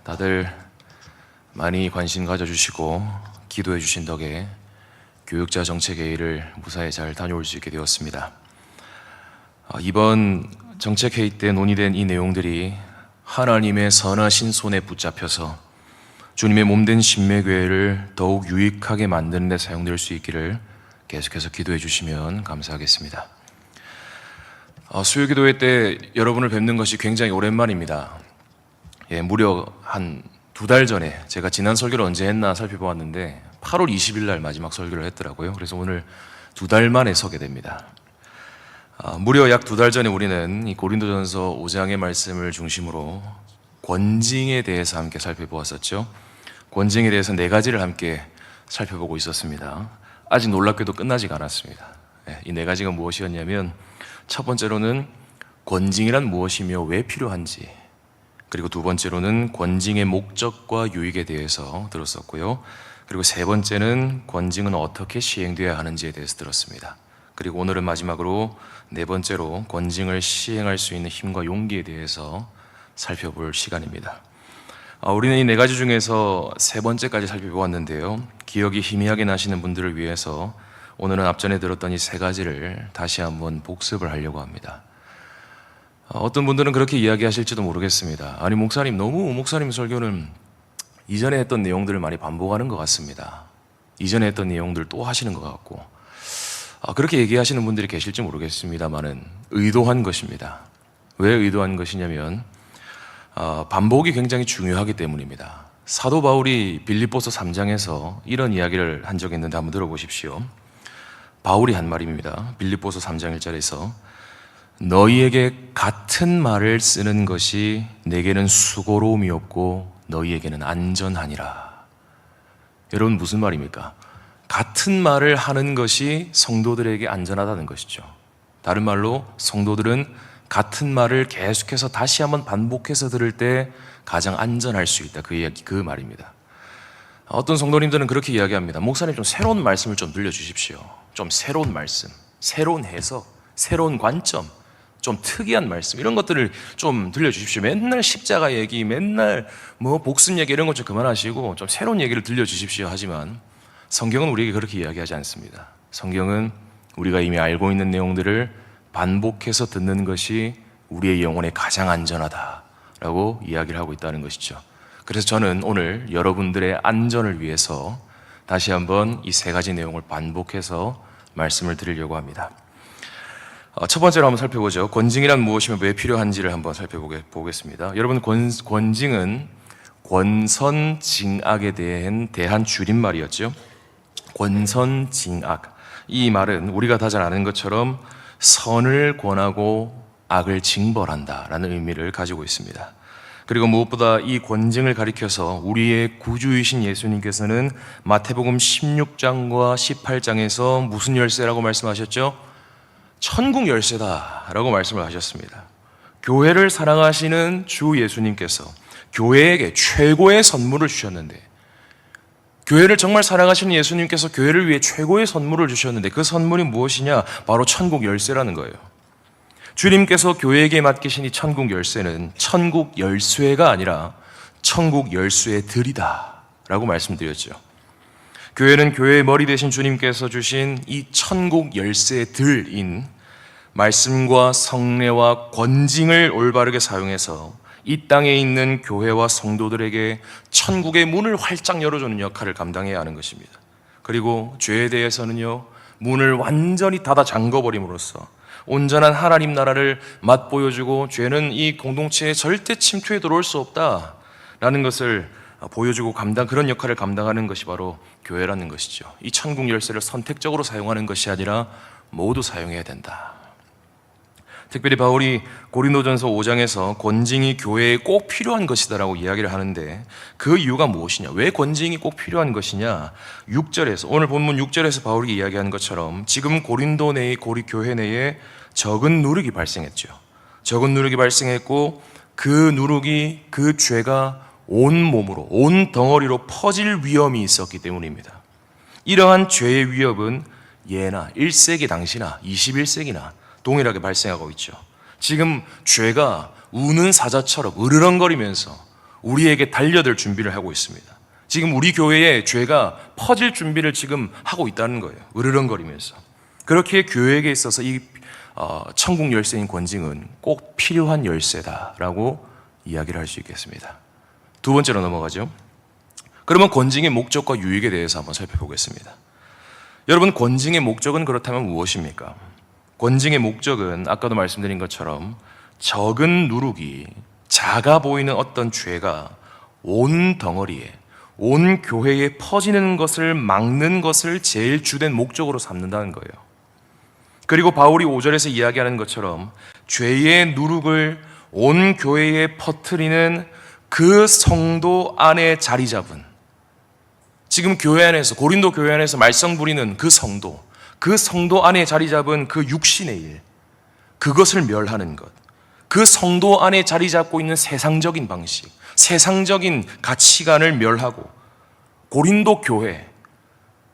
다들 많이 관심 가져주시고 기도해 주신 덕에 교육자 정책회의를 무사히 잘 다녀올 수 있게 되었습니다. 이번 정책회의 때 논의된 이 내용들이 하나님의 선하신 손에 붙잡혀서 주님의 몸된 신매교회를 더욱 유익하게 만드는 데 사용될 수 있기를 계속해서 기도해 주시면 감사하겠습니다. 수요기도회 때 여러분을 뵙는 것이 굉장히 오랜만입니다. 무려 한 2달 전에 제가 지난 설교를 언제 했나 살펴보았는데 8월 20일 날 마지막 설교를 했더라고요. 그래서 오늘 2달 만에 서게 됩니다. 무려 약 2달 전에 우리는 이 고린도전서 5장의 말씀을 중심으로 권징에 대해서 함께 살펴보았었죠. 권징에 대해서 4가지를 함께 살펴보고 있었습니다. 아직 놀랍게도 끝나지가 않았습니다. 이 4가지가 무엇이었냐면 첫 번째로는 권징이란 무엇이며 왜 필요한지, 그리고 두 번째로는 권징의 목적과 유익에 대해서 들었었고요. 그리고 세 번째는 권징은 어떻게 시행되어야 하는지에 대해서 들었습니다. 그리고 오늘은 마지막으로 4번째로 권징을 시행할 수 있는 힘과 용기에 대해서 살펴볼 시간입니다. 우리는 이 4가지 중에서 3번째까지 살펴보았는데요. 기억이 희미하게 나시는 분들을 위해서 오늘은 앞전에 들었던 이 3가지를 다시 한번 복습을 하려고 합니다. 어떤 분들은 그렇게 이야기하실지도 모르겠습니다. 아니 목사님, 너무 목사님 설교는 이전에 했던 내용들을 많이 반복하는 것 같습니다. 이전에 했던 내용들 또 하시는 것 같고, 그렇게 얘기하시는 분들이 계실지 모르겠습니다만은 의도한 것입니다. 왜 의도한 것이냐면 반복이 굉장히 중요하기 때문입니다. 사도 바울이 빌립보서 3장에서 이런 이야기를 한 적이 있는데 한번 들어보십시오. 바울이 한 말입니다. 빌립보서 3장 1절에서 너희에게 같은 말을 쓰는 것이 내게는 수고로움이 없고 너희에게는 안전하니라. 여러분 무슨 말입니까? 같은 말을 하는 것이 성도들에게 안전하다는 것이죠. 다른 말로 성도들은 같은 말을 계속해서 다시 한번 반복해서 들을 때 가장 안전할 수 있다. 그 말입니다. 어떤 성도님들은 그렇게 이야기합니다. 목사님 좀 새로운 말씀을 좀 들려주십시오. 좀 새로운 말씀, 새로운 해석, 새로운 관점, 좀 특이한 말씀 이런 것들을 좀 들려주십시오. 맨날 십자가 얘기, 맨날 복습 얘기 이런 것 좀 그만하시고 좀 새로운 얘기를 들려주십시오. 하지만 성경은 우리에게 그렇게 이야기하지 않습니다. 성경은 우리가 이미 알고 있는 내용들을 반복해서 듣는 것이 우리의 영혼에 가장 안전하다라고 이야기를 하고 있다는 것이죠. 그래서 저는 오늘 여러분들의 안전을 위해서 다시 한번 이 3가지 내용을 반복해서 말씀을 드리려고 합니다. 첫 번째로 한번 살펴보죠. 권징이란 무엇이며 왜 필요한지를 한번 살펴보겠습니다. 여러분, 권징은 권선징악에 대한 줄임말이었죠. 권선징악. 이 말은 우리가 다 잘 아는 것처럼 선을 권하고 악을 징벌한다라는 의미를 가지고 있습니다. 그리고 무엇보다 이 권징을 가리켜서 우리의 구주이신 예수님께서는 마태복음 16장과 18장에서 무슨 열쇠라고 말씀하셨죠? 천국 열쇠다라고 말씀을 하셨습니다. 교회를 사랑하시는 주 예수님께서 교회에게 최고의 선물을 주셨는데, 교회를 정말 사랑하시는 예수님께서 교회를 위해 최고의 선물을 주셨는데 그 선물이 무엇이냐? 바로 천국 열쇠라는 거예요. 주님께서 교회에게 맡기신 이 천국 열쇠는 천국 열쇠가 아니라 천국 열쇠의 들이다 라고 말씀드렸죠. 교회는 교회의 머리 되신 주님께서 주신 이 천국 열쇠의 들인 말씀과 성례와 권징을 올바르게 사용해서 이 땅에 있는 교회와 성도들에게 천국의 문을 활짝 열어주는 역할을 감당해야 하는 것입니다. 그리고 죄에 대해서는요, 문을 완전히 닫아 잠궈버림으로써 온전한 하나님 나라를 맛보여주고 죄는 이 공동체에 절대 침투해 들어올 수 없다라는 것을 보여주고 그런 역할을 감당하는 것이 바로 교회라는 것이죠. 이 천국 열쇠를 선택적으로 사용하는 것이 아니라 모두 사용해야 된다. 특별히 바울이 고린도전서 5장에서 권징이 교회에 꼭 필요한 것이다라고 이야기를 하는데 그 이유가 무엇이냐? 왜 권징이 꼭 필요한 것이냐? 6절에서, 오늘 본문 6절에서 바울이 이야기하는 것처럼 지금 고린도 내의 교회 내에 적은 누룩이 발생했죠. 적은 누룩이 발생했고 그 누룩이, 그 죄가 온 몸으로, 온 덩어리로 퍼질 위험이 있었기 때문입니다. 이러한 죄의 위협은 예나 1세기 당시나 21세기나 동일하게 발생하고 있죠. 지금 죄가 우는 사자처럼 으르렁거리면서 우리에게 달려들 준비를 하고 있습니다. 지금 우리 교회에 죄가 퍼질 준비를 지금 하고 있다는 거예요. 으르렁거리면서. 그렇게 교회에게 있어서 이 천국 열쇠인 권징은 꼭 필요한 열쇠다라고 이야기를 할 수 있겠습니다. 두 번째로 넘어가죠. 그러면 권징의 목적과 유익에 대해서 한번 살펴보겠습니다. 여러분, 권징의 목적은 그렇다면 무엇입니까? 권징의 목적은 아까도 말씀드린 것처럼 적은 누룩이, 작아 보이는 어떤 죄가 온 덩어리에, 온 교회에 퍼지는 것을 막는 것을 제일 주된 목적으로 삼는다는 거예요. 그리고 바울이 5절에서 이야기하는 것처럼 죄의 누룩을 온 교회에 퍼뜨리는 그 성도 안에 자리 잡은, 지금 교회 안에서, 고린도 교회 안에서 말썽 부리는 그 성도 안에 자리 잡은 그 육신의 일, 그것을 멸하는 것, 그 성도 안에 자리 잡고 있는 세상적인 방식, 세상적인 가치관을 멸하고 고린도 교회,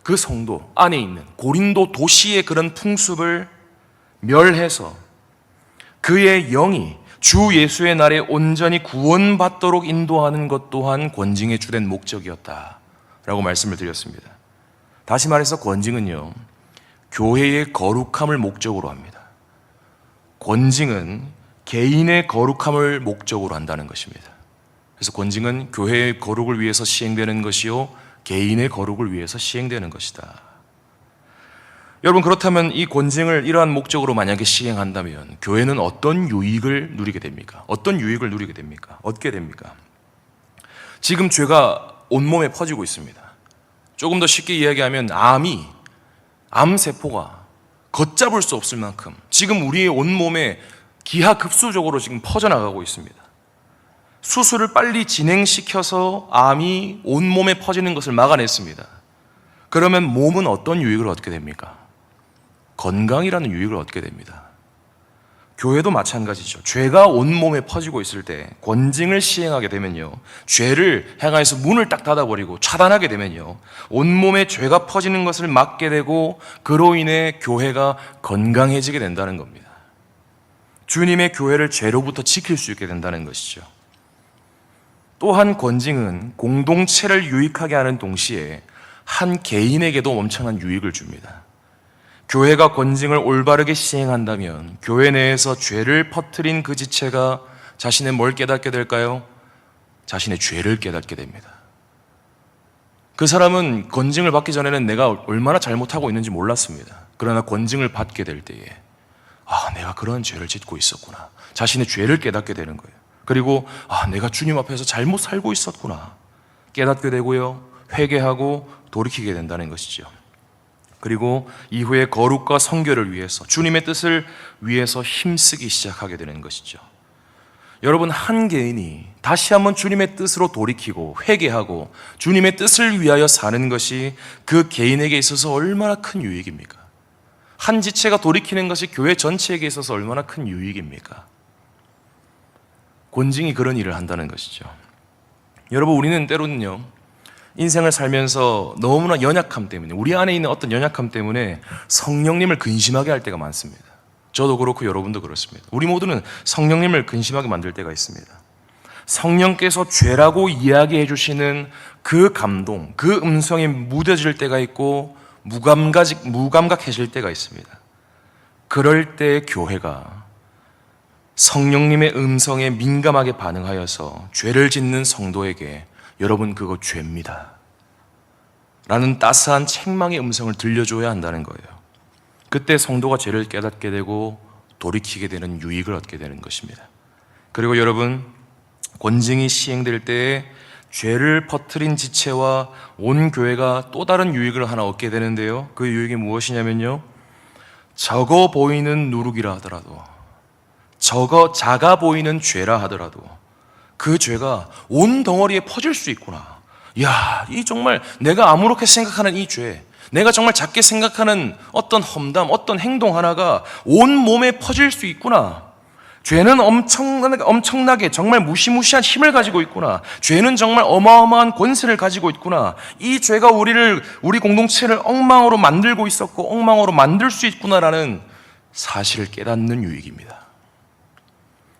그 성도 안에 있는 고린도 도시의 그런 풍습을 멸해서 그의 영이 주 예수의 날에 온전히 구원받도록 인도하는 것 또한 권징의 주된 목적이었다라고 말씀을 드렸습니다. 다시 말해서 권징은요, 교회의 거룩함을 목적으로 합니다. 권징은 개인의 거룩함을 목적으로 한다는 것입니다. 그래서 권징은 교회의 거룩을 위해서 시행되는 것이요, 개인의 거룩을 위해서 시행되는 것이다. 여러분, 그렇다면 이 권징을 이러한 목적으로 만약에 시행한다면 교회는 어떤 유익을 누리게 됩니까? 어떤 유익을 누리게 됩니까? 얻게 됩니까? 지금 죄가 온몸에 퍼지고 있습니다. 조금 더 쉽게 이야기하면 암세포가 걷잡을 수 없을 만큼 지금 우리의 온몸에 기하급수적으로 지금 퍼져나가고 있습니다. 수술을 빨리 진행시켜서 암이 온몸에 퍼지는 것을 막아냈습니다. 그러면 몸은 어떤 유익을 얻게 됩니까? 건강이라는 유익을 얻게 됩니다. 교회도 마찬가지죠. 죄가 온몸에 퍼지고 있을 때 권징을 시행하게 되면요, 죄를 향해서 문을 딱 닫아버리고 차단하게 되면요, 온몸에 죄가 퍼지는 것을 막게 되고 그로 인해 교회가 건강해지게 된다는 겁니다. 주님의 교회를 죄로부터 지킬 수 있게 된다는 것이죠. 또한 권징은 공동체를 유익하게 하는 동시에 한 개인에게도 엄청난 유익을 줍니다. 교회가 권징을 올바르게 시행한다면 교회 내에서 죄를 퍼뜨린 그 지체가 자신의 뭘 깨닫게 될까요? 자신의 죄를 깨닫게 됩니다. 그 사람은 권징을 받기 전에는 내가 얼마나 잘못하고 있는지 몰랐습니다. 그러나 권징을 받게 될 때에 내가 그런 죄를 짓고 있었구나, 자신의 죄를 깨닫게 되는 거예요. 그리고 내가 주님 앞에서 잘못 살고 있었구나 깨닫게 되고요, 회개하고 돌이키게 된다는 것이죠. 그리고 이후에 거룩과 성결을 위해서, 주님의 뜻을 위해서 힘쓰기 시작하게 되는 것이죠. 여러분, 한 개인이 다시 한번 주님의 뜻으로 돌이키고 회개하고 주님의 뜻을 위하여 사는 것이 그 개인에게 있어서 얼마나 큰 유익입니까? 한 지체가 돌이키는 것이 교회 전체에게 있어서 얼마나 큰 유익입니까? 권징이 그런 일을 한다는 것이죠. 여러분, 우리는 때로는요, 인생을 살면서 너무나 연약함 때문에, 우리 안에 있는 어떤 연약함 때문에 성령님을 근심하게 할 때가 많습니다. 저도 그렇고 여러분도 그렇습니다. 우리 모두는 성령님을 근심하게 만들 때가 있습니다. 성령께서 죄라고 이야기해 주시는 그 감동, 그 음성이 무뎌질 때가 있고 무감각해질 때가 있습니다. 그럴 때 교회가 성령님의 음성에 민감하게 반응하여서 죄를 짓는 성도에게 여러분, 그거 죄입니다 라는 따스한 책망의 음성을 들려줘야 한다는 거예요. 그때 성도가 죄를 깨닫게 되고 돌이키게 되는 유익을 얻게 되는 것입니다. 그리고 여러분, 권징이 시행될 때에 죄를 퍼뜨린 지체와 온 교회가 또 다른 유익을 하나 얻게 되는데요, 그 유익이 무엇이냐면요, 적어 보이는 누룩이라 하더라도, 작아 보이는 죄라 하더라도 그 죄가 온 덩어리에 퍼질 수 있구나. 이 정말 내가 아무렇게 생각하는 이 죄, 내가 정말 작게 생각하는 어떤 험담, 어떤 행동 하나가 온 몸에 퍼질 수 있구나. 죄는 엄청나게 정말 무시무시한 힘을 가지고 있구나. 죄는 정말 어마어마한 권세를 가지고 있구나. 이 죄가 우리 공동체를 엉망으로 만들고 있었고 엉망으로 만들 수 있구나라는 사실을 깨닫는 유익입니다.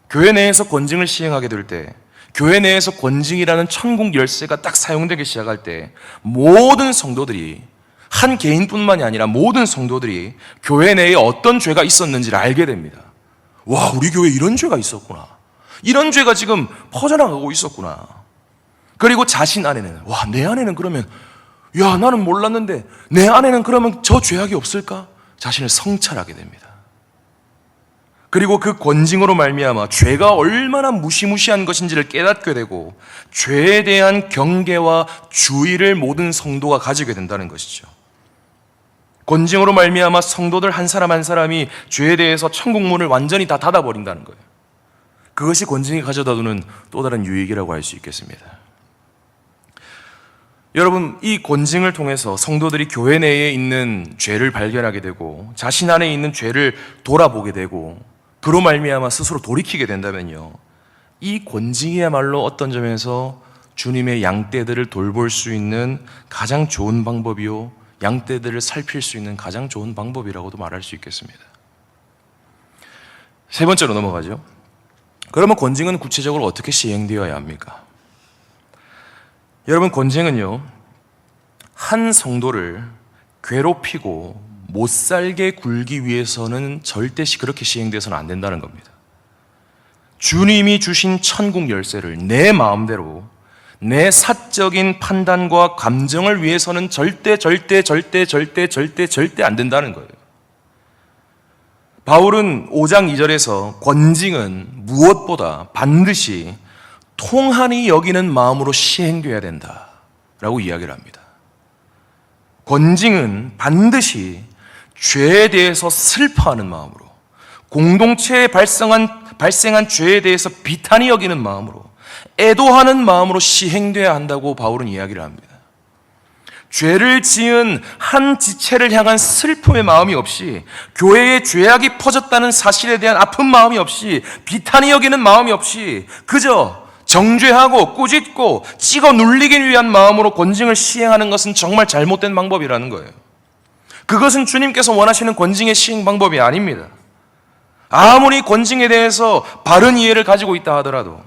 교회 내에서 권징을 시행하게 될 때 교회 내에서 권징이라는 천국 열쇠가 딱 사용되기 시작할 때 모든 성도들이, 한 개인뿐만이 아니라 모든 성도들이 교회 내에 어떤 죄가 있었는지를 알게 됩니다. 와, 우리 교회에 이런 죄가 있었구나. 이런 죄가 지금 퍼져나가고 있었구나. 그리고 자신 안에는, 와, 내 안에는 그러면, 야, 나는 몰랐는데 내 안에는 그러면 저 죄악이 없을까? 자신을 성찰하게 됩니다. 그리고 그 권징으로 말미암아 죄가 얼마나 무시무시한 것인지를 깨닫게 되고 죄에 대한 경계와 주의를 모든 성도가 가지게 된다는 것이죠. 권징으로 말미암아 성도들 한 사람 한 사람이 죄에 대해서 천국 문을 완전히 다 닫아버린다는 거예요. 그것이 권징이 가져다 두는 또 다른 유익이라고 할 수 있겠습니다. 여러분, 이 권징을 통해서 성도들이 교회 내에 있는 죄를 발견하게 되고 자신 안에 있는 죄를 돌아보게 되고 그로 말미암아 스스로 돌이키게 된다면요, 이 권징이야말로 어떤 점에서 주님의 양떼들을 돌볼 수 있는 가장 좋은 방법이요, 양떼들을 살필 수 있는 가장 좋은 방법이라고도 말할 수 있겠습니다. 세 번째로 넘어가죠. 그러면 권징은 구체적으로 어떻게 시행되어야 합니까? 여러분, 권징은요, 한 성도를 괴롭히고 못 살게 굴기 위해서는 절대 그렇게 시행돼서는 안 된다는 겁니다. 주님이 주신 천국 열쇠를 내 마음대로 내 사적인 판단과 감정을 위해서는 절대 안 된다는 거예요. 바울은 5장 2절에서 권징은 무엇보다 반드시 통한이 여기는 마음으로 시행되어야 된다라고 이야기를 합니다. 권징은 반드시 죄에 대해서 슬퍼하는 마음으로, 공동체에 발생한 죄에 대해서 비탄히 여기는 마음으로, 애도하는 마음으로 시행돼야 한다고 바울은 이야기를 합니다. 죄를 지은 한 지체를 향한 슬픔의 마음이 없이, 교회에 죄악이 퍼졌다는 사실에 대한 아픈 마음이 없이, 비탄히 여기는 마음이 없이 그저 정죄하고 꾸짖고 찍어 눌리기 위한 마음으로 권징을 시행하는 것은 정말 잘못된 방법이라는 거예요. 그것은 주님께서 원하시는 권징의 시행 방법이 아닙니다. 아무리 권징에 대해서 바른 이해를 가지고 있다 하더라도,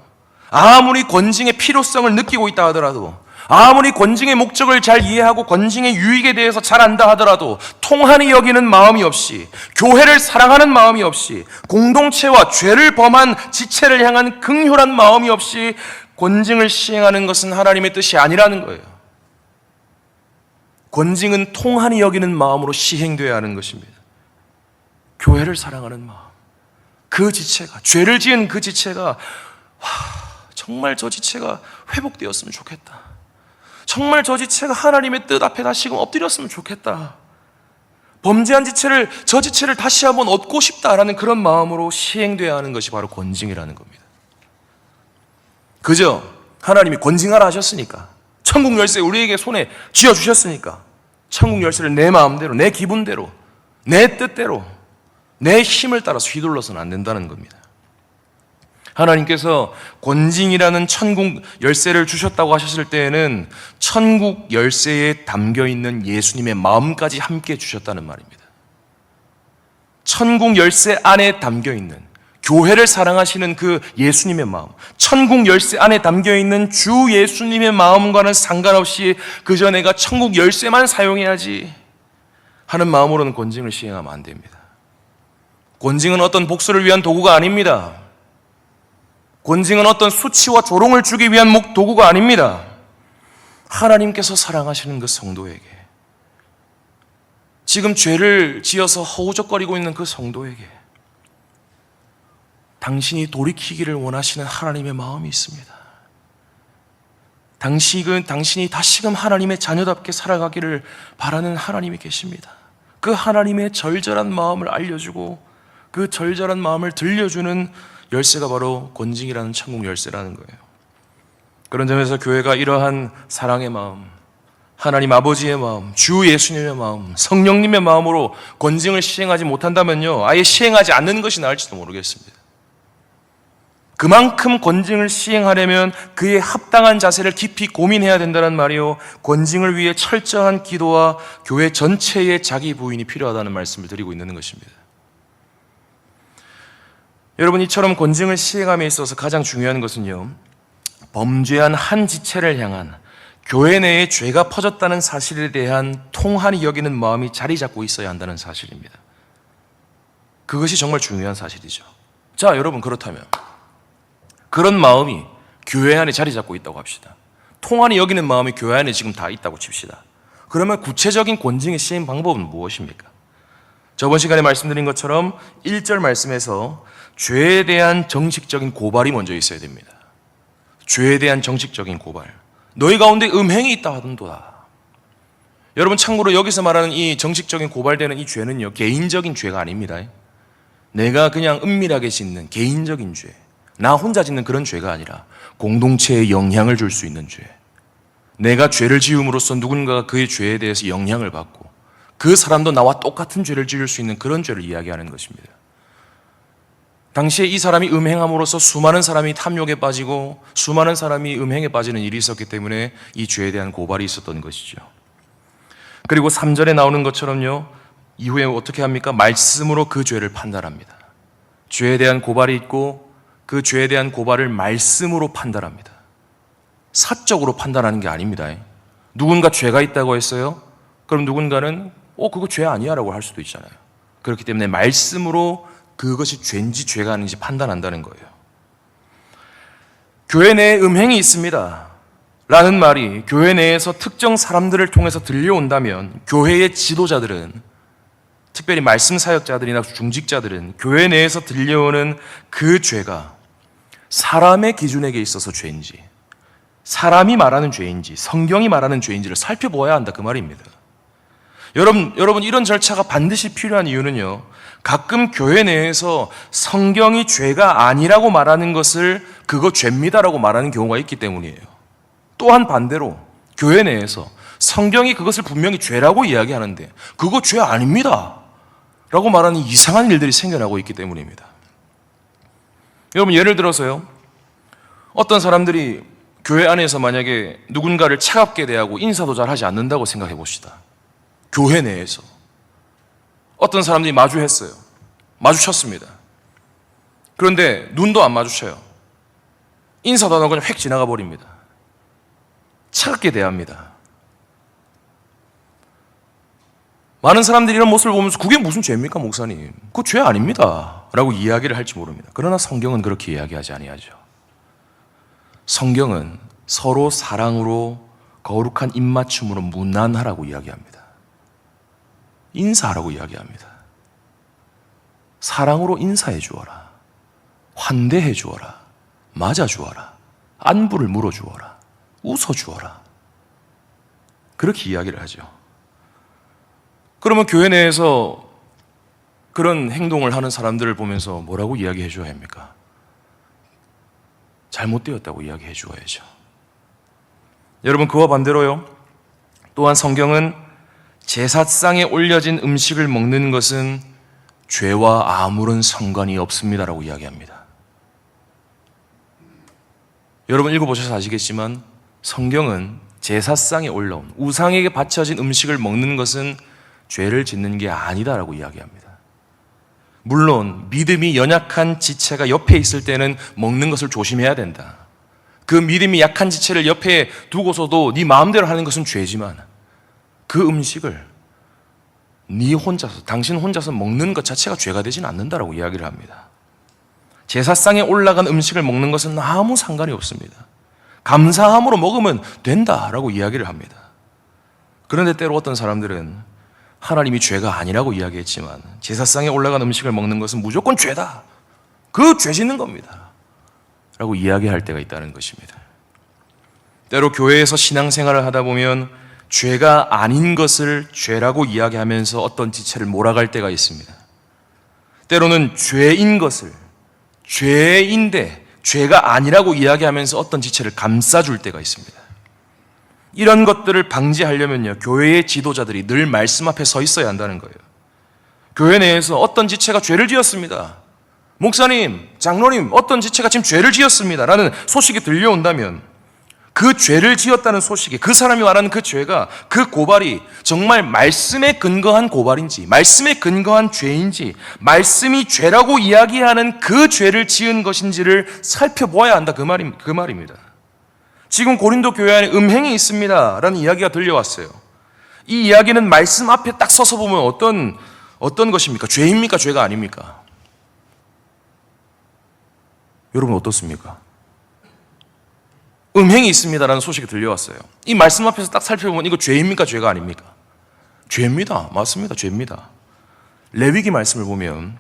아무리 권징의 필요성을 느끼고 있다 하더라도, 아무리 권징의 목적을 잘 이해하고 권징의 유익에 대해서 잘 안다 하더라도 통한이 여기는 마음이 없이, 교회를 사랑하는 마음이 없이, 공동체와 죄를 범한 지체를 향한 긍휼한 마음이 없이 권징을 시행하는 것은 하나님의 뜻이 아니라는 거예요. 권징은 통한이 여기는 마음으로 시행되어야 하는 것입니다. 교회를 사랑하는 마음, 그 지체가, 죄를 지은 그 지체가 정말 저 지체가 회복되었으면 좋겠다. 정말 저 지체가 하나님의 뜻 앞에 다시금 엎드렸으면 좋겠다. 범죄한 저 지체를 다시 한번 얻고 싶다라는 그런 마음으로 시행되어야 하는 것이 바로 권징이라는 겁니다. 그죠? 하나님이 권징하라 하셨으니까, 천국 열쇠 우리에게 손에 쥐어주셨으니까 천국 열쇠를 내 마음대로, 내 기분대로, 내 뜻대로, 내 힘을 따라서 휘둘러서는 안 된다는 겁니다. 하나님께서 권징이라는 천국 열쇠를 주셨다고 하셨을 때에는 천국 열쇠에 담겨있는 예수님의 마음까지 함께 주셨다는 말입니다. 천국 열쇠 안에 담겨있는, 교회를 사랑하시는 그 예수님의 마음, 천국 열쇠 안에 담겨있는 주 예수님의 마음과는 상관없이 그저 내가 천국 열쇠만 사용해야지 하는 마음으로는 권징을 시행하면 안 됩니다. 권징은 어떤 복수를 위한 도구가 아닙니다. 권징은 어떤 수치와 조롱을 주기 위한 도구가 아닙니다. 하나님께서 사랑하시는 그 성도에게, 지금 죄를 지어서 허우적거리고 있는 그 성도에게 당신이 돌이키기를 원하시는 하나님의 마음이 있습니다. 당신이 다시금 하나님의 자녀답게 살아가기를 바라는 하나님이 계십니다. 그 하나님의 절절한 마음을 알려주고 그 절절한 마음을 들려주는 열쇠가 바로 권징이라는 천국 열쇠라는 거예요. 그런 점에서 교회가 이러한 사랑의 마음, 하나님 아버지의 마음, 주 예수님의 마음, 성령님의 마음으로 권징을 시행하지 못한다면요, 아예 시행하지 않는 것이 나을지도 모르겠습니다. 그만큼 권징을 시행하려면 그에 합당한 자세를 깊이 고민해야 된다는 말이요, 권징을 위해 철저한 기도와 교회 전체의 자기 부인이 필요하다는 말씀을 드리고 있는 것입니다. 여러분, 이처럼 권징을 시행함에 있어서 가장 중요한 것은요, 범죄한 한 지체를 향한 교회 내에 죄가 퍼졌다는 사실에 대한 통한이 여기는 마음이 자리 잡고 있어야 한다는 사실입니다. 그것이 정말 중요한 사실이죠. 자, 여러분, 그렇다면 그런 마음이 교회 안에 자리 잡고 있다고 합시다. 통한이 여기는 마음이 교회 안에 지금 다 있다고 칩시다. 그러면 구체적인 권징의 시행 방법은 무엇입니까? 저번 시간에 말씀드린 것처럼 1절 말씀에서 죄에 대한 정식적인 고발이 먼저 있어야 됩니다. 죄에 대한 정식적인 고발. 너희 가운데 음행이 있다 하던도다. 여러분, 참고로 여기서 말하는 이 정식적인 고발되는 이 죄는요, 개인적인 죄가 아닙니다. 내가 그냥 은밀하게 짓는 개인적인 죄, 나 혼자 짓는 그런 죄가 아니라 공동체에 영향을 줄 수 있는 죄. 내가 죄를 지음으로써 누군가가 그의 죄에 대해서 영향을 받고 그 사람도 나와 똑같은 죄를 지을 수 있는 그런 죄를 이야기하는 것입니다. 당시에 이 사람이 음행함으로써 수많은 사람이 탐욕에 빠지고 수많은 사람이 음행에 빠지는 일이 있었기 때문에 이 죄에 대한 고발이 있었던 것이죠. 그리고 3절에 나오는 것처럼요, 이후에 어떻게 합니까? 말씀으로 그 죄를 판단합니다. 죄에 대한 고발이 있고 그 죄에 대한 고발을 말씀으로 판단합니다. 사적으로 판단하는 게 아닙니다. 누군가 죄가 있다고 했어요? 그럼 누군가는 그거 죄 아니야 라고 할 수도 있잖아요. 그렇기 때문에 말씀으로 그것이 죄인지 죄가 아닌지 판단한다는 거예요. 교회 내에 음행이 있습니다 라는 말이 교회 내에서 특정 사람들을 통해서 들려온다면 교회의 지도자들은, 특별히 말씀 사역자들이나 중직자들은 교회 내에서 들려오는 그 죄가 사람의 기준에게 있어서 죄인지, 사람이 말하는 죄인지, 성경이 말하는 죄인지를 살펴보아야 한다, 그 말입니다. 여러분, 이런 절차가 반드시 필요한 이유는요, 가끔 교회 내에서 성경이 죄가 아니라고 말하는 것을 그거 죄입니다라고 말하는 경우가 있기 때문이에요. 또한 반대로 교회 내에서 성경이 그것을 분명히 죄라고 이야기하는데 그거 죄 아닙니다 라고 말하는 이상한 일들이 생겨나고 있기 때문입니다. 여러분, 예를 들어서요, 어떤 사람들이 교회 안에서 만약에 누군가를 차갑게 대하고 인사도 잘 하지 않는다고 생각해 봅시다. 교회 내에서 어떤 사람들이 마주쳤습니다. 그런데 눈도 안 마주쳐요. 인사도 안 하고 그냥 획 지나가 버립니다. 차갑게 대합니다. 많은 사람들이 이런 모습을 보면서 그게 무슨 죄입니까, 목사님? 그거 죄 아닙니다 라고 이야기를 할지 모릅니다. 그러나 성경은 그렇게 이야기하지 아니하죠. 성경은 서로 사랑으로 거룩한 입맞춤으로 무난하라고 이야기합니다. 인사하라고 이야기합니다. 사랑으로 인사해 주어라. 환대해 주어라. 맞아 주어라. 안부를 물어 주어라. 웃어 주어라. 그렇게 이야기를 하죠. 그러면 교회 내에서 그런 행동을 하는 사람들을 보면서 뭐라고 이야기해 줘야 합니까? 잘못되었다고 이야기해 주어야죠. 여러분, 그와 반대로요, 또한 성경은 제사상에 올려진 음식을 먹는 것은 죄와 아무런 상관이 없습니다라고 이야기합니다. 여러분, 읽어보셔서 아시겠지만 성경은 제사상에 올라온 우상에게 바쳐진 음식을 먹는 것은 죄를 짓는 게 아니다라고 이야기합니다. 물론 믿음이 연약한 지체가 옆에 있을 때는 먹는 것을 조심해야 된다. 그 믿음이 약한 지체를 옆에 두고서도 네 마음대로 하는 것은 죄지만 그 음식을 당신 혼자서 먹는 것 자체가 죄가 되진 않는다라고 이야기를 합니다. 제사상에 올라간 음식을 먹는 것은 아무 상관이 없습니다. 감사함으로 먹으면 된다라고 이야기를 합니다. 그런데 때로 어떤 사람들은 하나님이 죄가 아니라고 이야기했지만 제사상에 올라간 음식을 먹는 것은 무조건 죄다. 그 죄 짓는 겁니다 라고 이야기할 때가 있다는 것입니다. 때로 교회에서 신앙생활을 하다 보면 죄가 아닌 것을 죄라고 이야기하면서 어떤 지체를 몰아갈 때가 있습니다. 때로는 죄인 것을 죄인데 죄가 아니라고 이야기하면서 어떤 지체를 감싸줄 때가 있습니다. 이런 것들을 방지하려면요, 교회의 지도자들이 늘 말씀 앞에 서 있어야 한다는 거예요. 교회 내에서 어떤 지체가 죄를 지었습니다. 목사님, 장로님, 어떤 지체가 지금 죄를 지었습니다 라는 소식이 들려온다면 그 죄를 지었다는 소식이, 그 사람이 말하는 그 죄가, 그 고발이 정말 말씀에 근거한 고발인지, 말씀에 근거한 죄인지, 말씀이 죄라고 이야기하는 그 죄를 지은 것인지를 살펴보아야 한다, 그 말입니다. 지금 고린도 교회 안에 음행이 있습니다 라는 이야기가 들려왔어요. 이 이야기는 말씀 앞에 딱 서서 보면 어떤 것입니까? 죄입니까? 죄가 아닙니까? 여러분 어떻습니까? 음행이 있습니다라는 소식이 들려왔어요. 이 말씀 앞에서 딱 살펴보면 이거 죄입니까? 죄가 아닙니까? 죄입니다. 맞습니다. 죄입니다. 레위기 말씀을 보면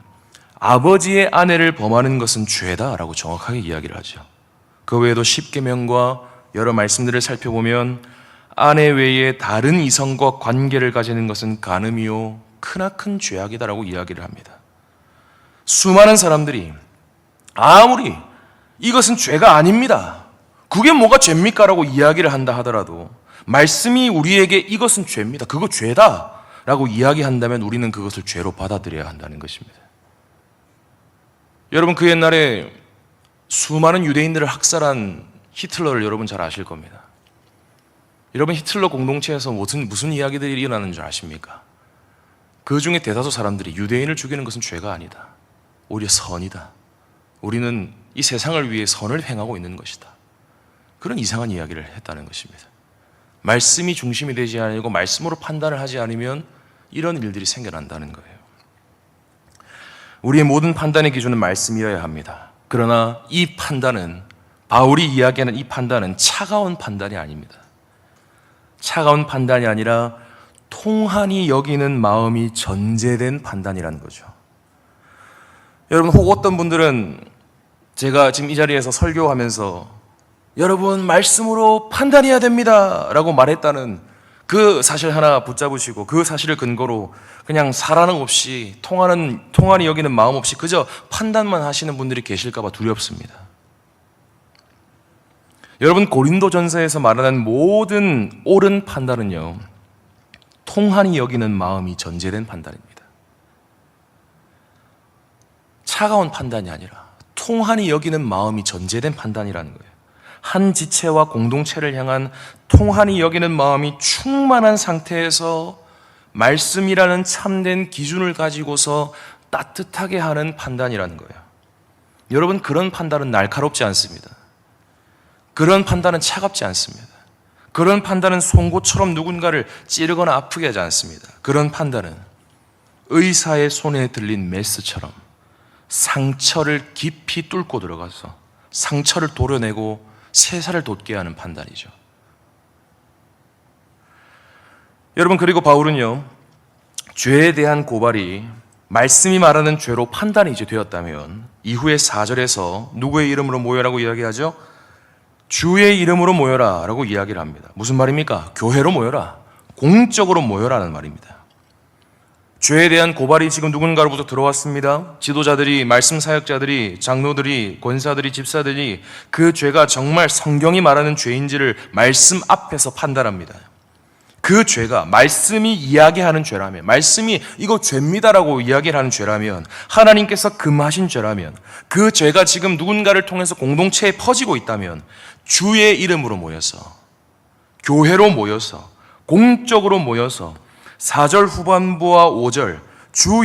아버지의 아내를 범하는 것은 죄다라고 정확하게 이야기를 하죠. 그 외에도 십계명과 여러 말씀들을 살펴보면 아내 외에 다른 이성과 관계를 가지는 것은 간음이요 크나큰 죄악이다라고 이야기를 합니다. 수많은 사람들이 아무리 이것은 죄가 아닙니다, 그게 뭐가 죄입니까? 라고 이야기를 한다 하더라도 말씀이 우리에게 이것은 죄입니다, 그거 죄다 라고 이야기한다면 우리는 그것을 죄로 받아들여야 한다는 것입니다. 여러분, 그 옛날에 수많은 유대인들을 학살한 히틀러를 여러분 잘 아실 겁니다. 여러분, 히틀러 공동체에서 무슨 이야기들이 일어나는 줄 아십니까? 그 중에 대다수 사람들이 유대인을 죽이는 것은 죄가 아니다, 오히려 선이다, 우리는 이 세상을 위해 선을 행하고 있는 것이다, 그런 이상한 이야기를 했다는 것입니다. 말씀이 중심이 되지 않고 말씀으로 판단을 하지 않으면 이런 일들이 생겨난다는 거예요. 우리의 모든 판단의 기준은 말씀이어야 합니다. 그러나 이 판단은, 바울이 이야기하는 이 판단은 차가운 판단이 아닙니다. 차가운 판단이 아니라 통한이 여기는 마음이 전제된 판단이라는 거죠. 여러분, 혹 어떤 분들은 제가 지금 이 자리에서 설교하면서 여러분 말씀으로 판단해야 됩니다 라고 말했다는 그 사실 하나 붙잡으시고 그 사실을 근거로 그냥 사라능 없이 통한이 여기는 마음 없이 그저 판단만 하시는 분들이 계실까 봐 두렵습니다. 여러분, 고린도전서에서 말하는 모든 옳은 판단은요, 통한이 여기는 마음이 전제된 판단입니다. 차가운 판단이 아니라 통한이 여기는 마음이 전제된 판단이라는 거예요. 한 지체와 공동체를 향한 통한이 여기는 마음이 충만한 상태에서 말씀이라는 참된 기준을 가지고서 따뜻하게 하는 판단이라는 거예요. 여러분, 그런 판단은 날카롭지 않습니다. 그런 판단은 차갑지 않습니다. 그런 판단은 송곳처럼 누군가를 찌르거나 아프게 하지 않습니다. 그런 판단은 의사의 손에 들린 메스처럼 상처를 깊이 뚫고 들어가서 상처를 도려내고 세살을 돋게 하는 판단이죠. 여러분, 그리고 바울은요, 죄에 대한 고발이 말씀이 말하는 죄로 판단이 이제 되었다면 이후에 4절에서 누구의 이름으로 모여라고 이야기하죠? 주의 이름으로 모여라 라고 이야기를 합니다. 무슨 말입니까? 교회로 모여라, 공적으로 모여라는 말입니다. 죄에 대한 고발이 지금 누군가로부터 들어왔습니다. 지도자들이, 말씀 사역자들이, 장로들이, 권사들이, 집사들이 그 죄가 정말 성경이 말하는 죄인지를 말씀 앞에서 판단합니다. 그 죄가 말씀이 이야기하는 죄라면, 말씀이 이거 죄입니다라고 이야기를 하는 죄라면, 하나님께서 금하신 죄라면, 그 죄가 지금 누군가를 통해서 공동체에 퍼지고 있다면 주의 이름으로 모여서, 교회로 모여서, 공적으로 모여서 4절 후반부와 5절 주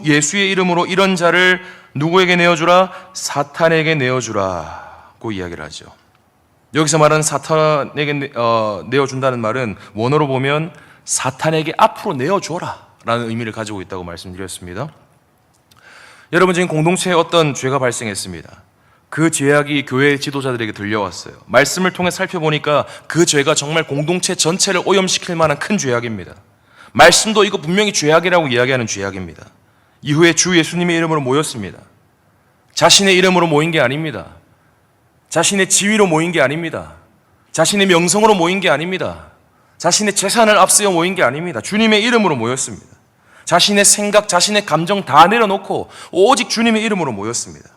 예수의 이름으로 이런 자를 누구에게 내어주라? 사탄에게 내어주라고 이야기를 하죠. 여기서 말하는 사탄에게 내어준다는 말은 원어로 보면 사탄에게 앞으로 내어줘라 라는 의미를 가지고 있다고 말씀드렸습니다. 여러분, 지금 공동체에 어떤 죄가 발생했습니다. 그 죄악이 교회 지도자들에게 들려왔어요. 말씀을 통해 살펴보니까 그 죄가 정말 공동체 전체를 오염시킬 만한 큰 죄악입니다. 말씀도 이거 분명히 죄악이라고 이야기하는 죄악입니다. 이후에 주 예수님의 이름으로 모였습니다. 자신의 이름으로 모인 게 아닙니다. 자신의 지위로 모인 게 아닙니다. 자신의 명성으로 모인 게 아닙니다. 자신의 재산을 앞세워 모인 게 아닙니다. 주님의 이름으로 모였습니다. 자신의 생각, 자신의 감정 다 내려놓고 오직 주님의 이름으로 모였습니다.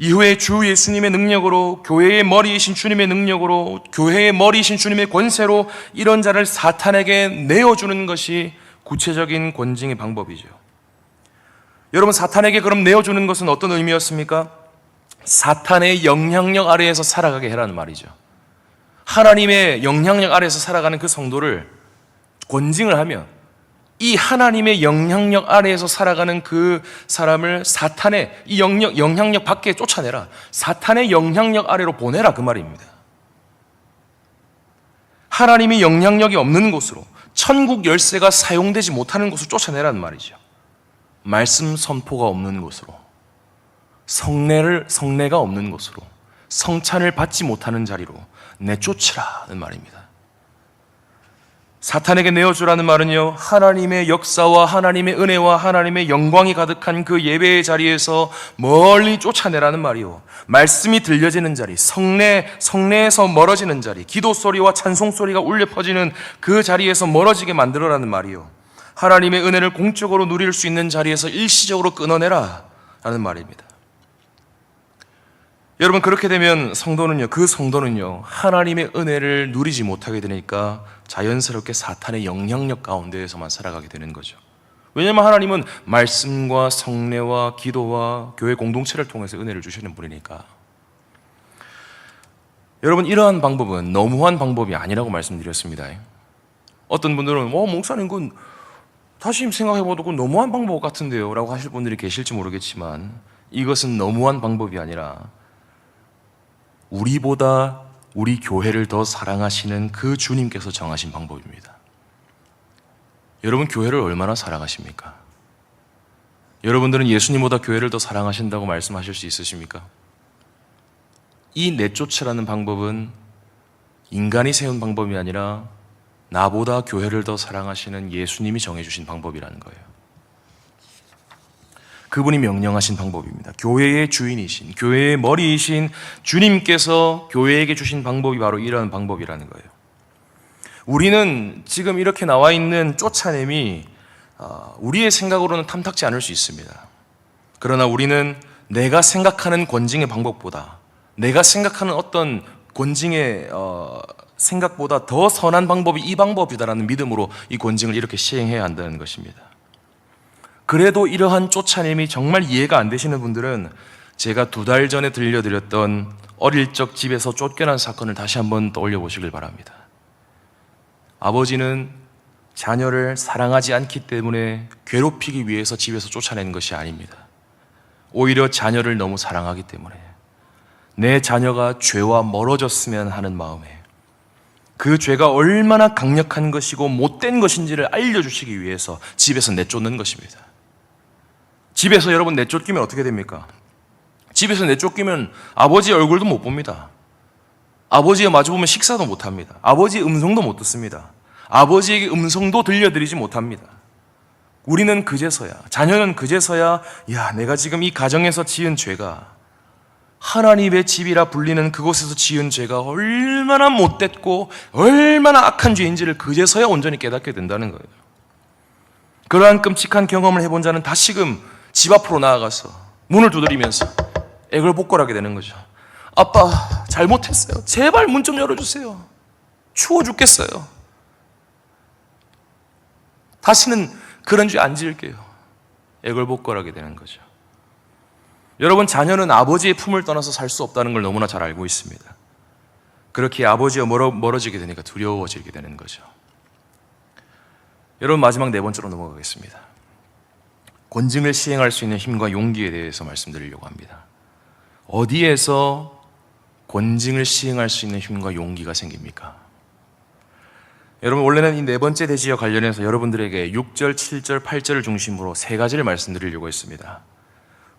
이후에 주 예수님의 능력으로, 교회의 머리이신 주님의 능력으로, 교회의 머리이신 주님의 권세로 이런 자를 사탄에게 내어주는 것이 구체적인 권징의 방법이죠. 여러분, 사탄에게 그럼 내어주는 것은 어떤 의미였습니까? 사탄의 영향력 아래에서 살아가게 해라는 말이죠. 하나님의 영향력 아래에서 살아가는 그 성도를 권징을 하면 이 하나님의 영향력 아래에서 살아가는 그 사람을 사탄의 이 영향력 밖에 쫓아내라, 사탄의 영향력 아래로 보내라, 그 말입니다. 하나님이 영향력이 없는 곳으로, 천국 열쇠가 사용되지 못하는 곳으로 쫓아내라는 말이죠. 말씀 선포가 없는 곳으로, 성례가 없는 곳으로, 성찬을 받지 못하는 자리로 내쫓으라는 말입니다. 사탄에게 내어주라는 말은요, 하나님의 역사와 하나님의 은혜와 하나님의 영광이 가득한 그 예배의 자리에서 멀리 쫓아내라는 말이요, 말씀이 들려지는 자리, 성례에서 멀어지는 자리, 기도 소리와 찬송 소리가 울려 퍼지는 그 자리에서 멀어지게 만들어라는 말이요, 하나님의 은혜를 공적으로 누릴 수 있는 자리에서 일시적으로 끊어내라 라는 말입니다. 여러분, 그렇게 되면 그 성도는요, 하나님의 은혜를 누리지 못하게 되니까 자연스럽게 사탄의 영향력 가운데에서만 살아가게 되는 거죠. 왜냐하면 하나님은 말씀과 성례와 기도와 교회 공동체를 통해서 은혜를 주시는 분이니까. 여러분, 이러한 방법은 너무한 방법이 아니라고 말씀드렸습니다. 어떤 분들은 목사님 그건 다시 생각해봐도 그건 너무한 방법 같은데요 라고 하실 분들이 계실지 모르겠지만, 이것은 너무한 방법이 아니라 우리보다 우리 교회를 더 사랑하시는 그 주님께서 정하신 방법입니다. 여러분, 교회를 얼마나 사랑하십니까? 여러분들은 예수님보다 교회를 더 사랑하신다고 말씀하실 수 있으십니까? 이 내쫓으라는 방법은 인간이 세운 방법이 아니라 나보다 교회를 더 사랑하시는 예수님이 정해주신 방법이라는 거예요. 그분이 명령하신 방법입니다. 교회의 주인이신, 교회의 머리이신 주님께서 교회에게 주신 방법이 바로 이런 방법이라는 거예요. 우리는 지금 이렇게 나와 있는 쫓아냄이 우리의 생각으로는 탐탁지 않을 수 있습니다. 그러나 우리는 내가 생각하는 권징의 방법보다, 내가 생각하는 어떤 권징의 생각보다 더 선한 방법이 이 방법이다라는 믿음으로 이 권징을 이렇게 시행해야 한다는 것입니다. 그래도 이러한 쫓아냄이 정말 이해가 안 되시는 분들은 제가 2달 전에 들려드렸던 어릴 적 집에서 쫓겨난 사건을 다시 한번 떠올려 보시길 바랍니다. 아버지는 자녀를 사랑하지 않기 때문에 괴롭히기 위해서 집에서 쫓아낸 것이 아닙니다. 오히려 자녀를 너무 사랑하기 때문에 내 자녀가 죄와 멀어졌으면 하는 마음에, 그 죄가 얼마나 강력한 것이고 못된 것인지를 알려주시기 위해서 집에서 내쫓는 것입니다. 집에서 여러분 내쫓기면 어떻게 됩니까? 집에서 내쫓기면 아버지의 얼굴도 못 봅니다. 아버지와 마주보면 식사도 못 합니다. 아버지의 음성도 못 듣습니다. 아버지에게 음성도 들려드리지 못합니다. 우리는 그제서야, 자녀는 그제서야, 내가 지금 이 가정에서 지은 죄가, 하나님의 집이라 불리는 그곳에서 지은 죄가 얼마나 못됐고 얼마나 악한 죄인지를 그제서야 온전히 깨닫게 된다는 거예요. 그러한 끔찍한 경험을 해본 자는 다시금 집 앞으로 나아가서 문을 두드리면서 애걸복걸하게 되는 거죠. 아빠, 잘못했어요. 제발 문 좀 열어주세요. 추워 죽겠어요. 다시는 그런 죄 안 지을게요. 애걸복걸하게 되는 거죠. 여러분, 자녀는 아버지의 품을 떠나서 살 수 없다는 걸 너무나 잘 알고 있습니다. 그렇게 아버지와 멀어지게 되니까 두려워지게 되는 거죠. 여러분, 마지막 4번째로 넘어가겠습니다. 권징을 시행할 수 있는 힘과 용기에 대해서 말씀드리려고 합니다. 어디에서 권징을 시행할 수 있는 힘과 용기가 생깁니까? 여러분, 원래는 이 4번째 대지와 관련해서 여러분들에게 6절, 7절, 8절을 중심으로 3가지를 말씀드리려고 했습니다.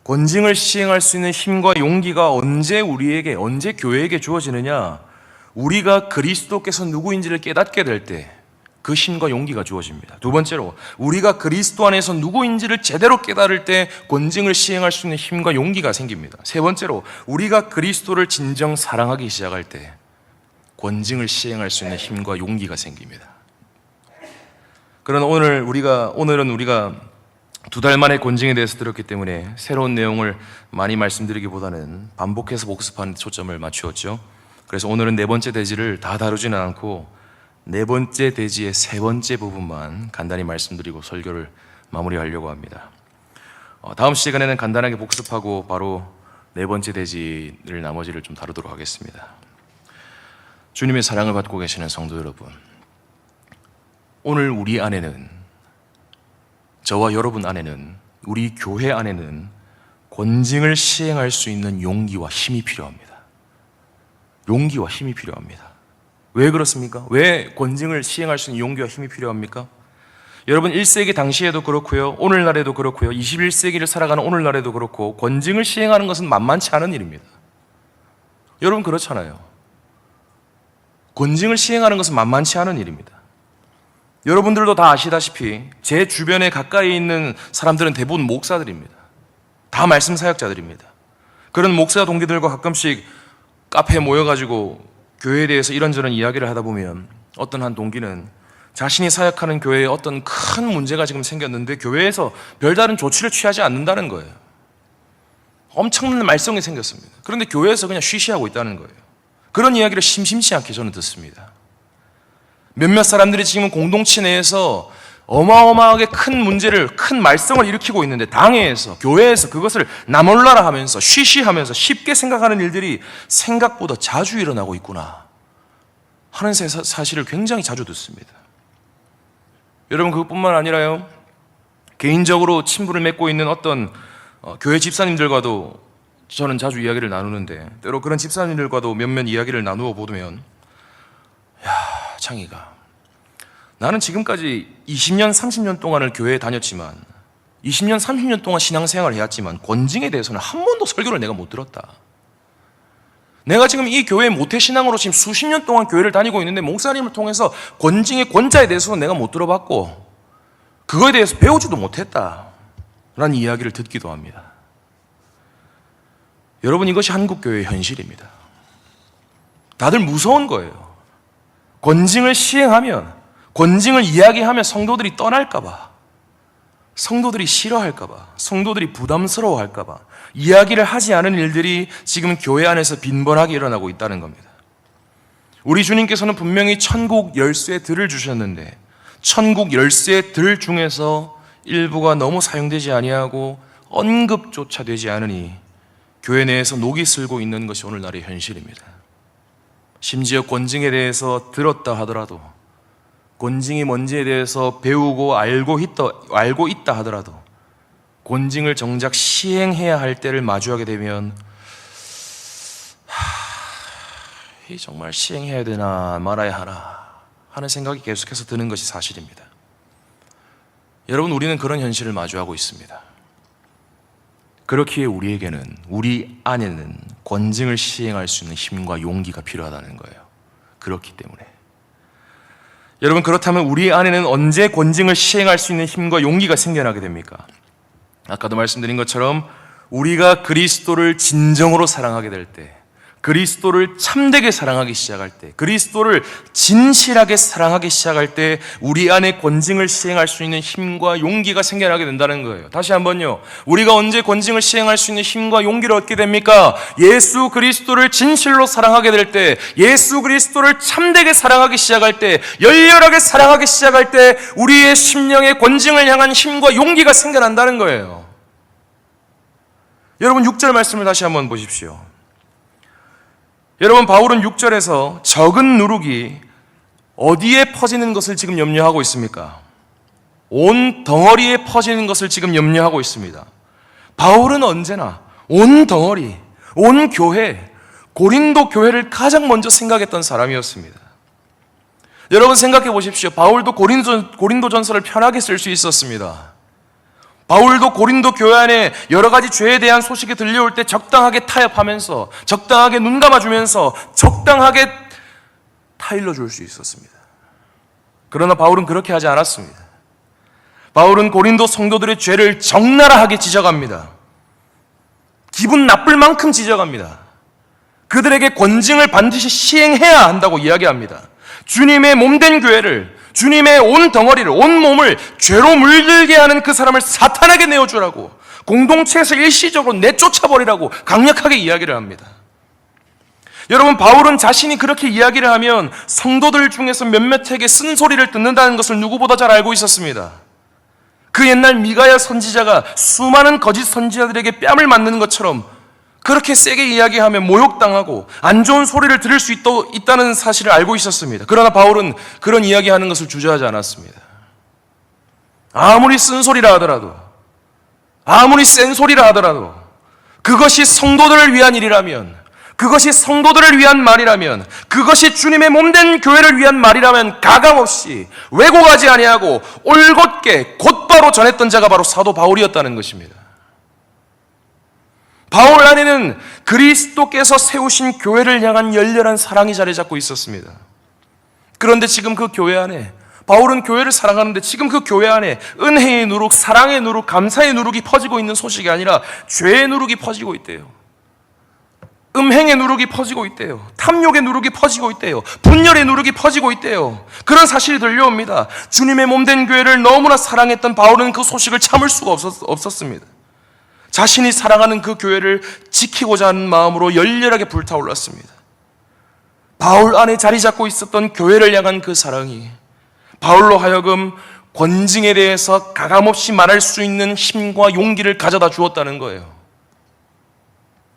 권징을 시행할 수 있는 힘과 용기가 언제 교회에게 주어지느냐? 우리가 그리스도께서 누구인지를 깨닫게 될 때 그 힘과 용기가 주어집니다. 2번째로, 우리가 그리스도 안에서 누구인지를 제대로 깨달을 때 권징을 시행할 수 있는 힘과 용기가 생깁니다. 3번째로, 우리가 그리스도를 진정 사랑하기 시작할 때 권징을 시행할 수 있는 힘과 용기가 생깁니다. 그러나 오늘은 우리가 2달 만에 권징에 대해서 들었기 때문에 새로운 내용을 많이 말씀드리기보다는 반복해서 복습하는 데 초점을 맞추었죠. 그래서 오늘은 4번째 대지를 다 다루지는 않고 4번째 대지의 3번째 부분만 간단히 말씀드리고 설교를 마무리하려고 합니다. 다음 시간에는 간단하게 복습하고 바로 4번째 대지를 나머지를 좀 다루도록 하겠습니다. 주님의 사랑을 받고 계시는 성도 여러분, 오늘 우리 안에는, 저와 여러분 안에는, 우리 교회 안에는 권징을 시행할 수 있는 용기와 힘이 필요합니다. 용기와 힘이 필요합니다. 왜 그렇습니까? 왜 권징을 시행할 수 있는 용기와 힘이 필요합니까? 여러분 1세기 당시에도 그렇고요, 오늘날에도 그렇고요, 21세기를 살아가는 오늘날에도 그렇고 권징을 시행하는 것은 만만치 않은 일입니다. 여러분 그렇잖아요. 권징을 시행하는 것은 만만치 않은 일입니다. 여러분들도 다 아시다시피 제 주변에 가까이 있는 사람들은 대부분 목사들입니다. 다 말씀 사역자들입니다. 그런 목사 동기들과 가끔씩 카페에 모여가지고 교회에 대해서 이런저런 이야기를 하다 보면 어떤 한 동기는 자신이 사역하는 교회에 어떤 큰 문제가 지금 생겼는데 교회에서 별다른 조치를 취하지 않는다는 거예요. 엄청난 말썽이 생겼습니다. 그런데 교회에서 그냥 쉬쉬하고 있다는 거예요. 그런 이야기를 심심치 않게 저는 듣습니다. 몇몇 사람들이 지금 공동체 내에서 어마어마하게 큰 문제를, 큰 말썽을 일으키고 있는데 당회에서, 교회에서 그것을 나몰라라 하면서 쉬쉬하면서 쉽게 생각하는 일들이 생각보다 자주 일어나고 있구나 하는 사실을 굉장히 자주 듣습니다. 여러분 그것뿐만 아니라요, 개인적으로 친분을 맺고 있는 어떤 교회 집사님들과도 저는 자주 이야기를 나누는데 때로 그런 집사님들과도 몇몇 이야기를 나누어 보면 창희가 나는 지금까지 20년, 30년 동안을 교회에 다녔지만 20년, 30년 동안 신앙생활을 해왔지만 권징에 대해서는 한 번도 설교를 내가 못 들었다. 내가 지금 이 교회의 모태신앙으로 지금 수십 년 동안 교회를 다니고 있는데 목사님을 통해서 권징의 권자에 대해서는 내가 못 들어봤고 그거에 대해서 배우지도 못했다 라는 이야기를 듣기도 합니다. 여러분 이것이 한국교회의 현실입니다. 다들 무서운 거예요. 권징을 시행하면, 권징을 이야기하면 성도들이 떠날까봐, 성도들이 싫어할까봐, 성도들이 부담스러워할까봐 이야기를 하지 않은 일들이 지금 교회 안에서 빈번하게 일어나고 있다는 겁니다. 우리 주님께서는 분명히 천국 열쇠 들을 주셨는데 천국 열쇠 들 중에서 일부가 너무 사용되지 아니하고 언급조차 되지 않으니 교회 내에서 녹이 슬고 있는 것이 오늘날의 현실입니다. 심지어 권징에 대해서 들었다 하더라도, 권징이 뭔지에 대해서 배우고 알고 있다 하더라도 권징을 정작 시행해야 할 때를 마주하게 되면 정말 시행해야 되나 말아야 하나 하는 생각이 계속해서 드는 것이 사실입니다. 여러분 우리는 그런 현실을 마주하고 있습니다. 그렇기에 우리에게는, 우리 안에는 권징을 시행할 수 있는 힘과 용기가 필요하다는 거예요. 그렇기 때문에 여러분 그렇다면 우리 안에는 언제 권징을 시행할 수 있는 힘과 용기가 생겨나게 됩니까? 아까도 말씀드린 것처럼 우리가 그리스도를 진정으로 사랑하게 될 때, 그리스도를 참되게 사랑하기 시작할 때, 그리스도를 진실하게 사랑하기 시작할 때 우리 안에 권징을 시행할 수 있는 힘과 용기가 생겨나게 된다는 거예요. 다시 한번요, 우리가 언제 권징을 시행할 수 있는 힘과 용기를 얻게 됩니까? 예수 그리스도를 진실로 사랑하게 될 때, 예수 그리스도를 참되게 사랑하기 시작할 때, 열렬하게 사랑하기 시작할 때 우리의 심령의 권징을 향한 힘과 용기가 생겨난다는 거예요. 여러분 6절 말씀을 다시 한번 보십시오. 여러분 바울은 6절에서 적은 누룩이 어디에 퍼지는 것을 지금 염려하고 있습니까? 온 덩어리에 퍼지는 것을 지금 염려하고 있습니다. 바울은 언제나 온 덩어리, 온 교회, 고린도 교회를 가장 먼저 생각했던 사람이었습니다. 여러분 생각해 보십시오. 바울도 고린도전서를 편하게 쓸 수 있었습니다. 바울도 고린도 교회 안에 여러 가지 죄에 대한 소식이 들려올 때 적당하게 타협하면서, 적당하게 눈 감아주면서, 적당하게 타일러 줄 수 있었습니다. 그러나 바울은 그렇게 하지 않았습니다. 바울은 고린도 성도들의 죄를 적나라하게 지적합니다. 기분 나쁠 만큼 지적합니다. 그들에게 권징을 반드시 시행해야 한다고 이야기합니다. 주님의 몸된 교회를, 주님의 온 덩어리를, 온 몸을 죄로 물들게 하는 그 사람을 사탄에게 내어주라고, 공동체에서 일시적으로 내쫓아버리라고 강력하게 이야기를 합니다. 여러분 바울은 자신이 그렇게 이야기를 하면 성도들 중에서 몇몇에게 쓴소리를 듣는다는 것을 누구보다 잘 알고 있었습니다. 그 옛날 미가야 선지자가 수많은 거짓 선지자들에게 뺨을 맞는 것처럼 그렇게 세게 이야기하면 모욕당하고 안 좋은 소리를 들을 수 있다는 사실을 알고 있었습니다. 그러나 바울은 그런 이야기하는 것을 주저하지 않았습니다. 아무리 쓴소리라 하더라도, 아무리 센 소리라 하더라도 그것이 성도들을 위한 일이라면, 그것이 성도들을 위한 말이라면, 그것이 주님의 몸된 교회를 위한 말이라면 가감없이 왜곡하지 아니하고 올곧게 곧바로 전했던 자가 바로 사도 바울이었다는 것입니다. 바울 안에는 그리스도께서 세우신 교회를 향한 열렬한 사랑이 자리 잡고 있었습니다. 그런데 지금 그 교회 안에, 바울은 교회를 사랑하는데 지금 그 교회 안에 은혜의 누룩, 사랑의 누룩, 감사의 누룩이 퍼지고 있는 소식이 아니라 죄의 누룩이 퍼지고 있대요. 음행의 누룩이 퍼지고 있대요. 탐욕의 누룩이 퍼지고 있대요. 분열의 누룩이 퍼지고 있대요. 그런 사실이 들려옵니다. 주님의 몸된 교회를 너무나 사랑했던 바울은 그 소식을 참을 수가 없었습니다. 자신이 사랑하는 그 교회를 지키고자 하는 마음으로 열렬하게 불타올랐습니다. 바울 안에 자리 잡고 있었던 교회를 향한 그 사랑이 바울로 하여금 권징에 대해서 가감없이 말할 수 있는 힘과 용기를 가져다 주었다는 거예요.